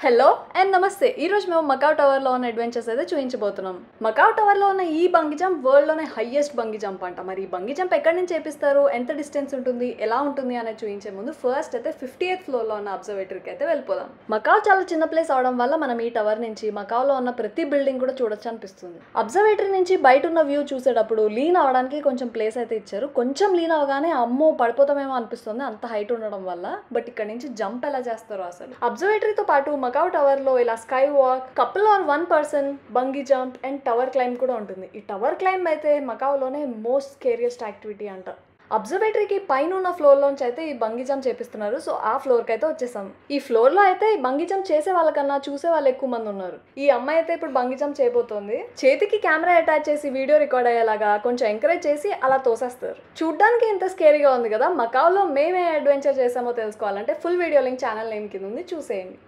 Hello and నమస్తే. ఈరోజు మేము మకావ్ టవర్లో ఉన్న అడ్వెంచర్స్ అయితే చూపించబోతున్నాం. మకావ్ టవర్లో ఉన్న ఈ బంగి జంప్ వరల్డ్లోనే హైయెస్ట్ బంగి జంప్ అంట. మరి ఈ బంగి జంప్ ఎక్కడి నుంచి చేపిస్తారు, ఎంత డిస్టెన్స్ ఉంటుంది, ఎలా ఉంటుంది అనేది చూపించే ముందు ఫస్ట్ అయితే 50th ఫ్లోర్లో ఉన్న అబ్జర్వేటరీకి అయితే వెళ్ళిపోదాం. మకావ్ చాలా చిన్న ప్లేస్ అవడం వల్ల మనం ఈ టవర్ నుంచి మకావ్లో ఉన్న ప్రతి బిల్డింగ్ కూడా చూడొచ్చు అనిపిస్తుంది. అబ్జర్వేటరీ నుంచి బయట ఉన్న వ్యూ చూసేటప్పుడు లీన్ అవడానికి కొంచెం ప్లేస్ అయితే ఇచ్చారు. కొంచెం లీన్ అవగానే అమ్మో పడిపోతామేమో అనిపిస్తుంది, అంత హైట్ ఉండడం వల్ల. బట్ ఇక్కడ నుంచి జంప్ ఎలా చేస్తారో అసలు. అబ్జర్వేటరీతో పాటు మకావ్ టవర్ లో ఇలా sky walk, couple or 1 person, bungee jump and tower climb కూడా ఉంటుంది. ఈ టవర్ క్లైంబ్ అయితే మకావ్ లోనే మోస్ట్ స్కేరియస్ట్ యాక్టివిటీ అంట. అబ్జర్వేటరీకి పైన ఉన్న ఫ్లోర్ లోంచి అయితే ఈ బంగీ జంప్ చేపిస్తున్నారు. సో ఆ ఫ్లోర్ కి అయితే వచ్చేసాం. ఈ ఫ్లోర్ లో అయితే ఈ బంగీ జంప్ చేసే వాళ్ళకన్నా చూసే వాళ్ళు ఎక్కువ మంది ఉన్నారు. ఈ అమ్మాయి అయితే ఇప్పుడు బంగీ జంప్ చేయబోతోంది. చేతికి కెమెరా అటాచ్ చేసి వీడియో రికార్డ్ అయ్యేలాగా కొంచెం ఎంకరేజ్ చేసి అలా తోసేస్తారు. చూడ్డానికి ఇంత స్కేరీగా ఉంది కదా. మకావ్ లో మేమే అడ్వెంచర్ చేసామో తెలుసుకోవాలంటే full video link channel name కింద ఉంది, చూసేయండి.